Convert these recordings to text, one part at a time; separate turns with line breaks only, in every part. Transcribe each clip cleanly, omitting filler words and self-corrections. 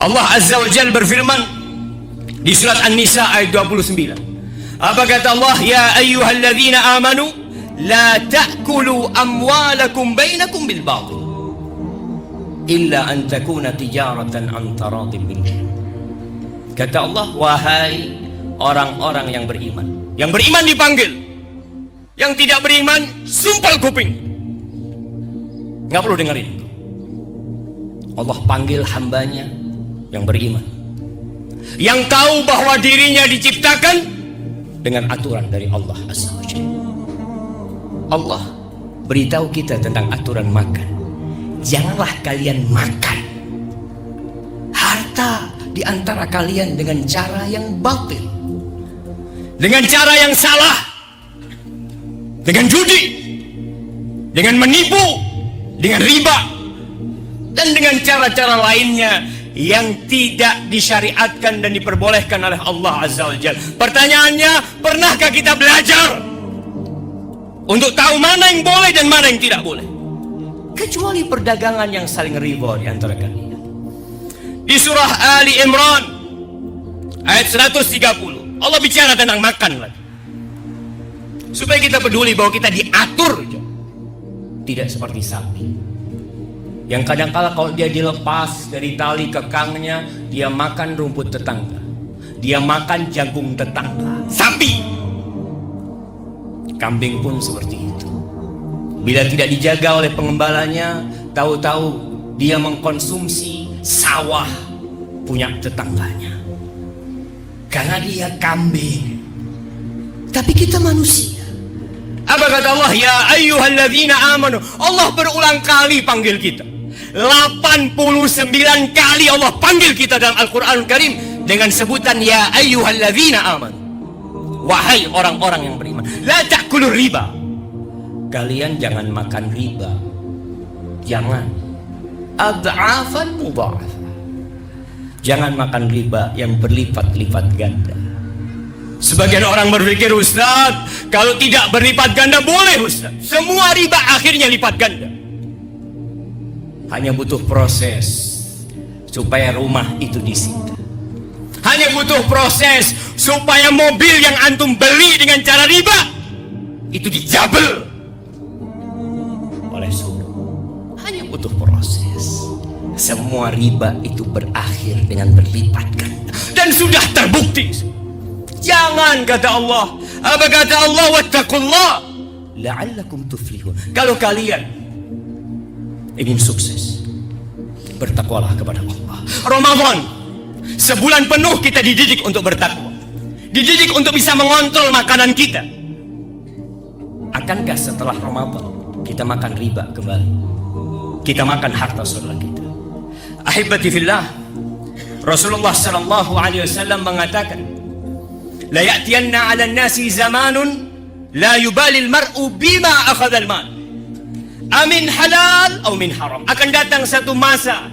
Allah Azza wa Jalla berfirman di surat An-Nisa ayat 29. Apa kata Allah? Ya ayyuhalladzina amanu la ta'kulu amwalakum bainakum bil batil illa an takuna tijaratan an taradin minkum. Kata Allah, wahai orang-orang yang beriman. Yang beriman dipanggil, yang tidak beriman sumpal kuping, nggak perlu dengerin. Allah panggil hambanya yang beriman, yang tahu bahwa dirinya diciptakan dengan aturan dari Allah Azza wa Jalla. Allah beritahu kita tentang aturan makan. Janganlah kalian makan harta di antara kalian dengan cara yang batil, dengan cara yang salah, dengan judi, dengan menipu, dengan riba, dan dengan cara-cara lainnya yang tidak disyariatkan dan diperbolehkan oleh Allah Azza wa Jalla. Pertanyaannya, pernahkah kita belajar untuk tahu mana yang boleh dan mana yang tidak boleh? Kecuali perdagangan yang saling riba di antara kalian. Di surah Ali Imran ayat 130, Allah bicara tentang makan lagi, supaya kita peduli bahwa kita diatur, tidak seperti sapi yang kadang-kala kalau dia dilepas dari tali kekangnya, dia makan rumput tetangga, dia makan jagung tetangga. Sapi, kambing pun seperti itu. Bila tidak dijaga oleh pengembalanya, tahu-tahu dia mengkonsumsi sawah punya tetangganya, karena dia kambing. Tapi kita manusia. Apa kata Allah? Ya ayyuhalladzina amanu. Allah berulang kali panggil kita. 89 kali Allah panggil kita dalam Al-Quran Karim dengan sebutan ya ayyuhalladzina amanu. Wahai orang-orang yang beriman, la ta'kulur riba. Kalian jangan makan riba. Jangan. Ad'afan mudha'afah. Jangan makan riba yang berlipat-lipat ganda. Sebagian orang berpikir, Ustaz, kalau tidak berlipat ganda boleh, Ustaz. Semua riba akhirnya lipat ganda. Hanya butuh proses supaya rumah itu disita. Hanya butuh proses supaya mobil yang antum beli dengan cara riba itu dijabel oleh suruh. Hanya butuh proses. Semua riba itu berakhir dengan berlipat ganda dan sudah terbukti. Jangan, kata Allah. Apa kata Allah? Wattaqullah la'allakum tuflihun. Kalau kalian ingin sukses, bertakwalah kepada Allah. Ramadan, sebulan penuh kita dididik untuk bertakwa, dididik untuk bisa mengontrol makanan kita. Akankah setelah Ramadan kita makan riba kembali? Kita makan harta saudara kita? Ahibati fillah, Rasulullah sallallahu alaihi wasallam mengatakan, la ya'tiyanna 'alan nasi zamanun la yubali al-mar'u bima akhadha al-mal amin halal atau min haram. Akan datang satu masa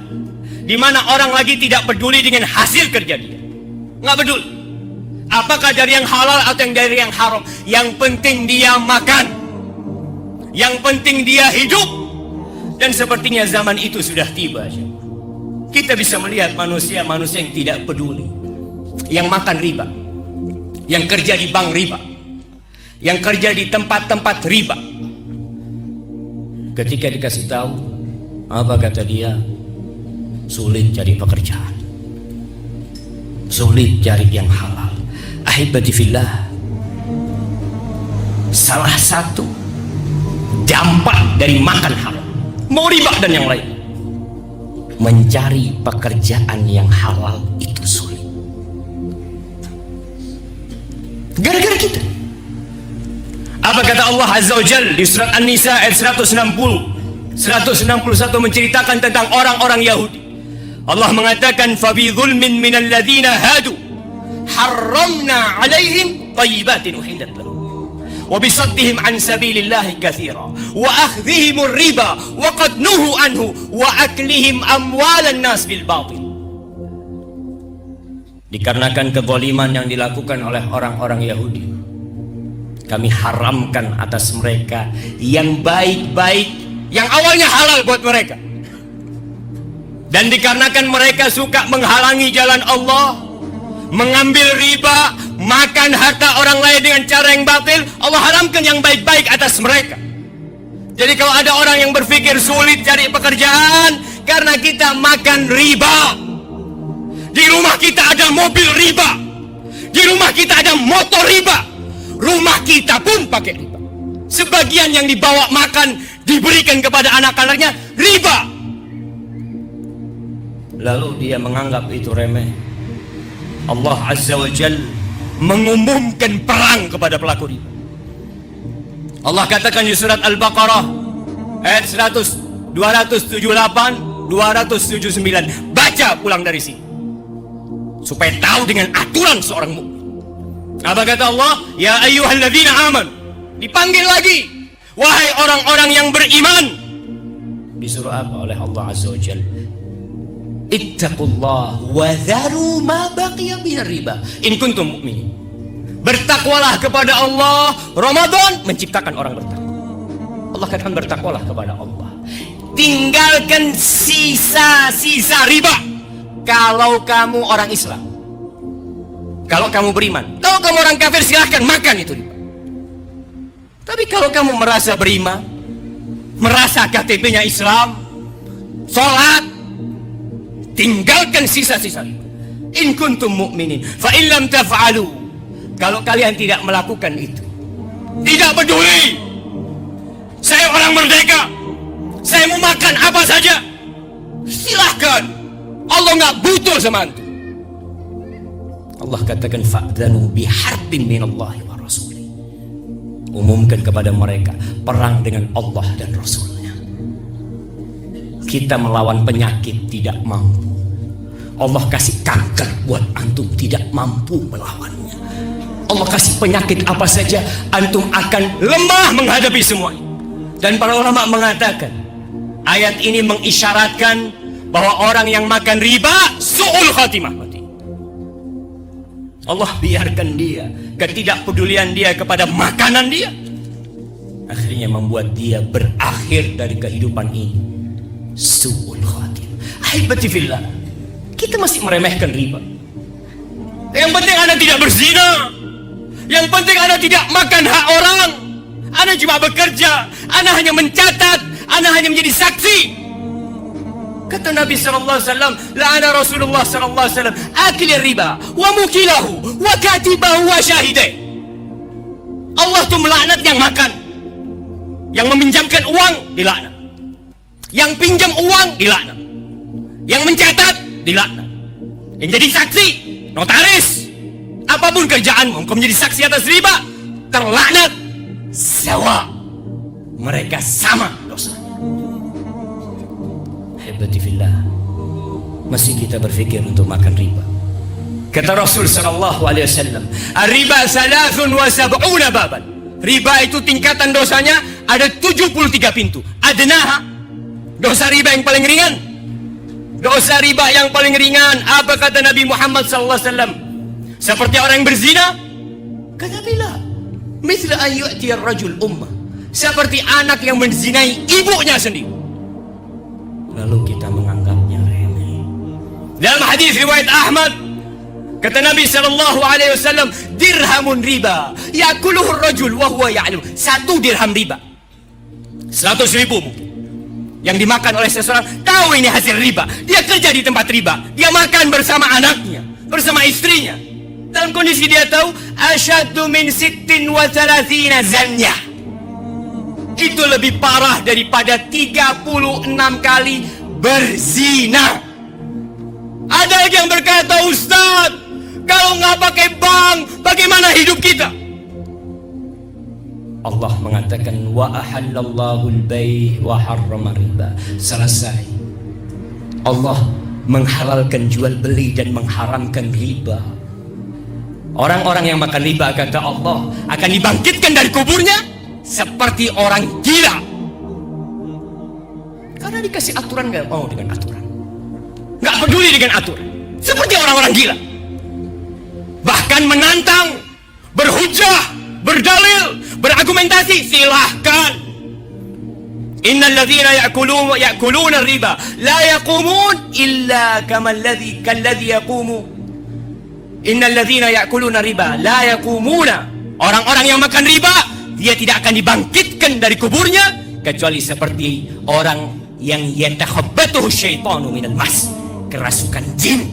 di mana orang lagi tidak peduli dengan hasil kerja dia. Nggak peduli apakah dari yang halal atau yang dari yang haram. Yang penting dia makan, yang penting dia hidup. Dan sepertinya zaman itu sudah tiba. Kita bisa melihat manusia-manusia yang tidak peduli, yang makan riba, yang kerja di bank riba, yang kerja di tempat-tempat riba. Ketika dikasih tahu, apa kata dia? Sulit cari pekerjaan, sulit cari yang halal. Ahibati fillah, salah satu dampak dari makan haram, mau riba dan yang lain, mencari pekerjaan yang halal itu sulit. Gara-gara kita. Apa kata Allah Azza wa Jalla di surat An-Nisa ayat 161 menceritakan tentang orang-orang Yahudi. Allah mengatakan, fabi zulmin minal ladzina hadu harramna alaihim thayyibatin uhillat lahum wa bisaddihim an sabilillahi katsira wa akhdhihim riba wa qad nuhu anhu wa aklihim amwalan nas bil batil. Dikarenakan kezaliman yang dilakukan oleh orang-orang Yahudi, kami haramkan atas mereka yang baik-baik, yang awalnya halal buat mereka. Dan dikarenakan mereka suka menghalangi jalan Allah, mengambil riba, makan harta orang lain dengan cara yang batil, Allah haramkan yang baik-baik atas mereka. Jadi kalau ada orang yang berpikir sulit cari pekerjaan karena kita makan riba, di rumah kita ada mobil riba, di rumah kita ada motor riba, rumah kita pun pakai riba. Sebagian yang dibawa makan diberikan kepada anak-anaknya riba. Lalu dia menganggap itu remeh. Allah Azza wa Jal mengumumkan perang kepada pelaku riba. Allah katakan di surat Al-Baqarah ayat 278, 279. Baca pulang dari sini supaya tahu dengan aturan seorang mukmin. Apa kata Allah? Ya ayyuhalladzina amanu. Dipanggil lagi, wahai orang-orang yang beriman. Disuruh apa oleh Allah Azza wa Jalla? Ittaqullah wa dharu ma baqiya minar riba in kuntum mu'minin. Bertakwalah kepada Allah. Ramadan menciptakan orang bertakwa. Allah katakan bertakwalah kepada Allah. Tinggalkan sisa-sisa riba kalau kamu orang Islam. Kalau kamu beriman. Kalau kamu orang kafir silahkan makan itu riba. Tapi kalau kamu merasa beriman, merasa KTP-nya Islam, sholat, tinggalkan sisa-sisa riba. In kuntum mu'minin fa in lam taf'alu. Kalau kalian tidak melakukan itu, tidak peduli saya orang merdeka, saya mau makan apa saja, silahkan. Allah nggak butuh sama antum. Allah katakan fa'dhanu biharbin minallahi wa rasulih. Umumkan kepada mereka perang dengan Allah dan Rasulnya. Kita melawan penyakit tidak mampu. Allah kasih kanker buat antum tidak mampu melawannya. Allah kasih penyakit apa saja, antum akan lemah menghadapi semuanya. Dan para ulama mengatakan ayat ini mengisyaratkan bahwa orang yang makan riba su'ul khatimah. Allah biarkan dia, ketidakpedulian dia kepada makanan dia akhirnya membuat dia berakhir dari kehidupan ini su'ul khatimah. Ahibati fillah, kita masih meremehkan riba. Yang penting Anda tidak berzina, yang penting Anda tidak makan hak orang, Anda cuma bekerja, Anda hanya mencatat, Anda hanya menjadi saksi. Kata Nabi sallallahu alaihi wasallam, la'ana Rasulullah sallallahu alaihi wasallam akil riba wa mukilahu wa katibahu wa syahidai. Allah tuh melaknat yang makan, yang meminjamkan uang dilaknat, yang pinjam uang dilaknat, yang mencatat dilaknat, yang jadi saksi, notaris, apapun kerjaanmu, engkau menjadi saksi atas riba, terlaknat. Sawa, mereka sama dosa. Hebatifillah, masih kita berpikir untuk makan riba. Kata Rasul sallallahu alaihi wasallam, "Ar-riba salasun wa sab'una baban." Riba itu tingkatan dosanya ada 73 pintu. Adnaha, dosa riba yang paling ringan. Dosa riba yang paling ringan, apa kata Nabi Muhammad sallallahu alaihi wasallam? Seperti orang yang berzina? Kata bila, "Mithla an yu'ti ar-rajul ummah." Seperti anak yang menzinai ibunya sendiri. Lalu kita menganggapnya remeh. Dalam hadis riwayat Ahmad, kata Nabi sallallahu alaihi wasallam, dirhamun riba yakuluhu ar-rajul wa huwa ya'lam. 1 dirham riba, 100.000 mungkin, yang dimakan oleh seseorang, tahu ini hasil riba. Dia kerja di tempat riba, dia makan bersama anaknya, bersama istrinya, dalam kondisi dia tahu asyaddu min 36 zanya. Itu lebih parah daripada 36 kali berzina. Ada lagi yang berkata, Ustaz, kalau nggak pakai bank, bagaimana hidup kita? Allah mengatakan, wa ahallallahu al-bay' wa harrama riba. Selesai. Allah menghalalkan jual beli dan mengharamkan riba. Orang-orang yang makan riba, kata Allah, akan dibangkitkan dari kuburnya seperti orang gila. Karena dikasih aturan, gak mau dengan aturan, gak peduli dengan aturan, seperti orang-orang gila. Bahkan menantang, berhujah, berdalil, berargumentasi, silahkan. Innal ladzina ya'kuluna riba la yaqumun illa kalladzi yaqumu. Innal ladzina ya'kuluna riba la yaqumuna. Orang-orang yang makan riba, dia tidak akan dibangkitkan dari kuburnya kecuali seperti orang yang yatakhabbatuhu syaitanu minal mas, kerasukan jin